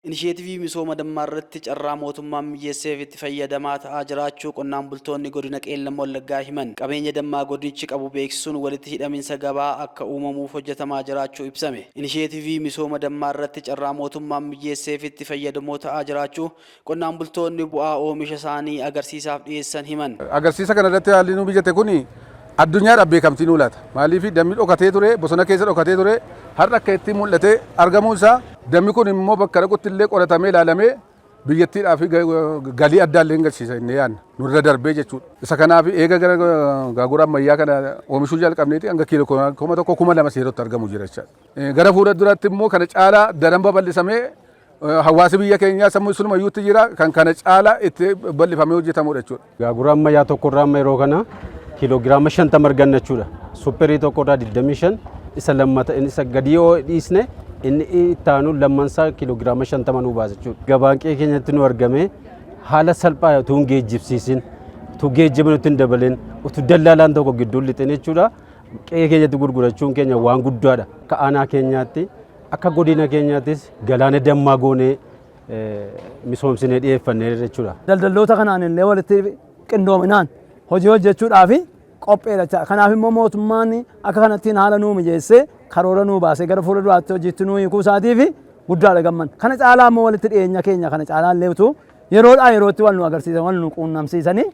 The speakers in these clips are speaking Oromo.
Inisheetivii misooma dammaarratti carraa mootummaan mijeesseef itti fayyadamaa ta'aa jiraachuu qonnaan bultoonni godina Qeellam Wallaggaa himan. Qabeenya dammaa godinichi qabu beeksisuun walitti hidhaminsa gabaa akka uumamuuf hojjetamaa jiraachuu ibsame. Inisheetivii misooma dammaarratti carraa mootummaan mijeesseef itti fayyadamoo ta'aa jiraachuu qonnaan bultoonni bu'aa oomisha isaanii agarsiisaaf dhiyeessan himan. Agarsiisa kanarratti haalli nu mijate kuni addunyaadhaaf beekamtii nu laata. Maaliif dammi dhokatee ture, bosona keessa dhokatee ture, har'a akka itti mul'ate argamuu isaa dammi kun immoo bakka dhaqutti illee qoratamee ilaalamee biyyattiidhaaf galii addaa illee galchiisa inni yaadna nurra darbee jechuudha. Isa kanaaf eega gara gaagura ammayyaa kana oomishuu jalqabneeti hanga kiiloo 1,200 seerotti argamu jira jechaadha. Gara fuula duraatti immoo kana caalaa daran babal'isamee hawaasi biyya keenyaa sammuu isumayyuutti jira kan kana caalaa itti bal'ifamee hojjetamudha jechuudha. Gaagura ammayyaa tokkorraa amma yeroo kana kiiloogiraama 50 argannachuudha. Supperii tokkorraa 25 isa lammata isa gadi yoo dhiisne inni ittaanu lammansaa kiiloogiraama 50 nu baasa jechuudha. Gabaan qe'ee keenyatti nu argame haala salphaa utuu hin geejjibsiisin utuu geejjiba nutti hin dabalin utuu dallaalaan tokko gidduu lixin jechuudha. Qe'ee keenyatti gurgurachuun keenya waan guddaadha. Akka aanaa keenyaatti akka godina keenyaattis galaana dammaa goonee misoomsinee dhiyeeffannee jechuudha. Daldaltoota kanaan illee walitti qindoominaan hojii hojjechuudhaaf qopheedha. Kanaaf immoo mootummaan akka kanattiin haala nuu mijeessee karoora nuu baasee gara fuula duraatti hojiitti nuu hiikuu isaatiif guddaadha gamman. Kana caalaa immoo walitti dhiyeenya keenya kana caalaa illee utuu yeroodhaa yerootti wal nu agarsiisan wal nu quunnamsiisanii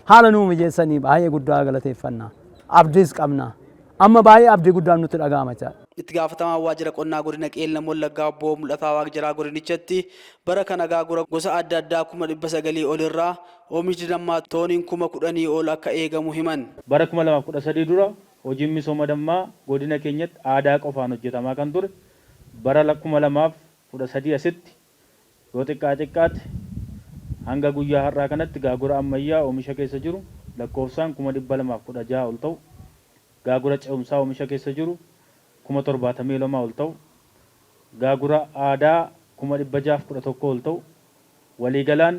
haala nuu mijeessanii baay'ee guddaa galateeffannaa. Abdiis qabna. Amma baay'ee abdii guddaan nutti dhaga'ama jechaadha. Itti gaafatamaa waajjira qonnaa godina Qeellam Wallaggaa obbo Mul'ataa Waaqjiraa godinichatti bara kana gaagura gosa adda addaa 900 ol irraa oomishni dammaa tooniin 10,000 ol akka eegamu himan. Bara 2013 dura hojiin misooma dammaa godina keenyatti aadaa qofaan hojjetamaa kan ture. Bara 2013 asitti yoo xiqqaate hanga guyyaa har'aa kanatti gaagura ammayyaa oomisha keessa jiru lakkoofsaan 216 ol ta'u. Gaagura ce'umsaa oomisha keessa jiru 72 ol ta'u. Gaagura aadaa 611 ol ta'u. Waliigalaan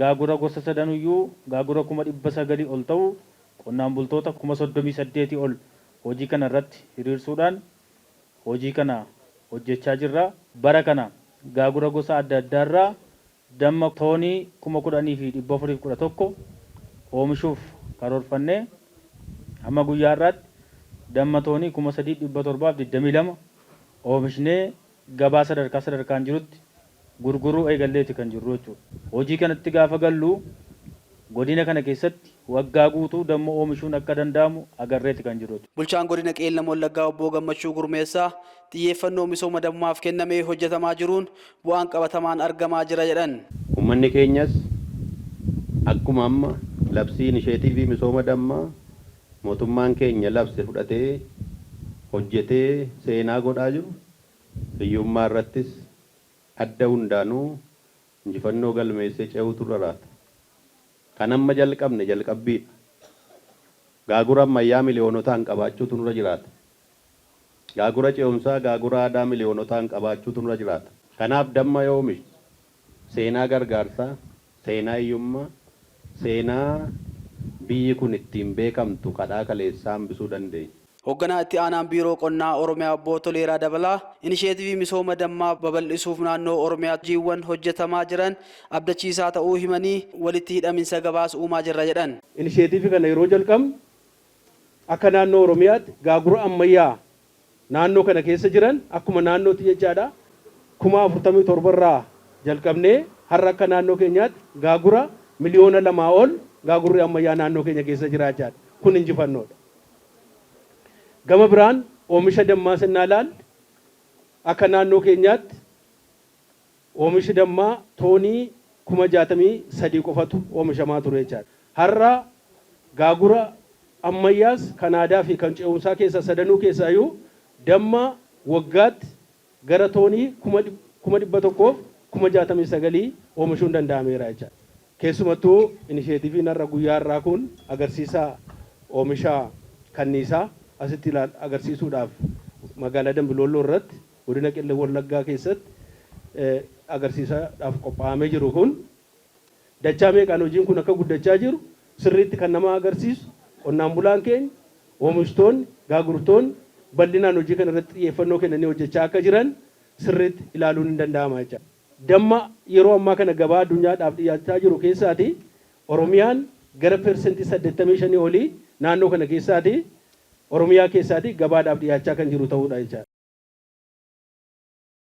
gaagura gosa sadanuyyuu gaagura 900 ol ta'u. Qonnaan bultoota 38 ol hojii kana irratti hiriirsuudhaan hojii kana hojjechaa jirra. Bara kana gaagura gosa adda addaa irraa damma toonii 10,411 oomishuuf karoorfannee amma guyyaa irratti damma toonii 3,722 oomishnee gabaa sadarkaan jirutti gurguruu eegalleeti kan jirru jechuudha. Hojii kanatti gaafa gallu godina kana keessatti waggaa guutuu damma oomishuun akka danda'amu agarreeti kan jiru. Bulchaan godina Qeellam Wallaggaa obbo Gammachuu Gurmeessaa xiyyeeffannoo misooma dammaaf kennamee hojjetamaa jiruun bu'aan qabatamaan argamaa jira jedhan. Uummanni keenyas akkuma amma labsii inisheetivii misooma dammaa mootummaan keenya labse fudhatee hojjetee seenaa godhaa jiru hiyyummaa irrattis adda hundaanuu injifannoo galmeessee ce'uutu raraata. Kan amma jalqabne jalqabbiidha. Gaagura ammayyaa miliyoonotaan qabaachuutu nurra jiraata. Gaagura ce'umsaa gaagura aadaa miliyoonotaan qabaachuutu nurra jiraata. Kanaaf damma yoo oomishne seenaa gargaarsaa, seenaa hiyyummaa, seenaa biyyi kun ittiin beekamtu kadhaa kaleessaa hambisuu dandeenya. Hoogganaa itti aanaan biiroo qonnaa Oromiyaa obbo Toleeraa Dabalaa inisheetivii misooma dammaa babal'isuuf naannoo Oromiyaa hojiiwwan hojjetamaa jiran abdachiisaa ta'uu himanii walitti hidhaminsa gabaas uumaa jirra jedhan. Inisheetivii kana yeroo jalqabnu akka naannoo Oromiyaatti gaagura ammayyaa naannoo kana keessa jiran akkuma naannootti jechaadha 47,000 irraa jalqabnee har'a akka naannoo keenyaatti gaagura miliyoona 2 ol gaagurri ammayyaa naannoo keenya keessa jiraachaa kun injifannoodha. Gama biraan oomisha dammaa sennaa laal akka naannoo keenyaatti oomishi dammaa toonii 63,000 qofatu oomishamaa ture jechaadha. Har'a gaagura ammayyaas kan aadaa fi kan ce'umsaa keessa sadanuu keessaayyuu damma waggaatti gara toonii 1,169 oomishuun danda'ameera jechaadha. Keessumattuu inisheetiviin har'a guyyaa har'aa kun agarsiisa oomisha kanniisaa asitti agarsiisuudhaaf magaalaa Dambilooloo irratti godina Qeellam Wallaggaa keessatti agarsiisuudhaaf qophaa'amee jiru kun dachaa meeqaan hojiin kun akka guddachaa jiru sirriitti kan nama agarsiisu qonnaan bulaan keenya oomishtoonni gaagurtoonni bal'inaan hojii kana irratti xiyyeeffannoo kennanii hojjechaa akka jiran sirriitti ilaaluun ni danda'ama jechuudha. damma yeroo ammaa kana gabaa addunyaadhaaf dhiyaachaa jiru keessaati Oromiyaan gara persentii 85 olii naannoo kana keessaati Oromiyaa keessaati gabaadhaaf dhiyaachaa kan jiru ta'uudha jechuudha.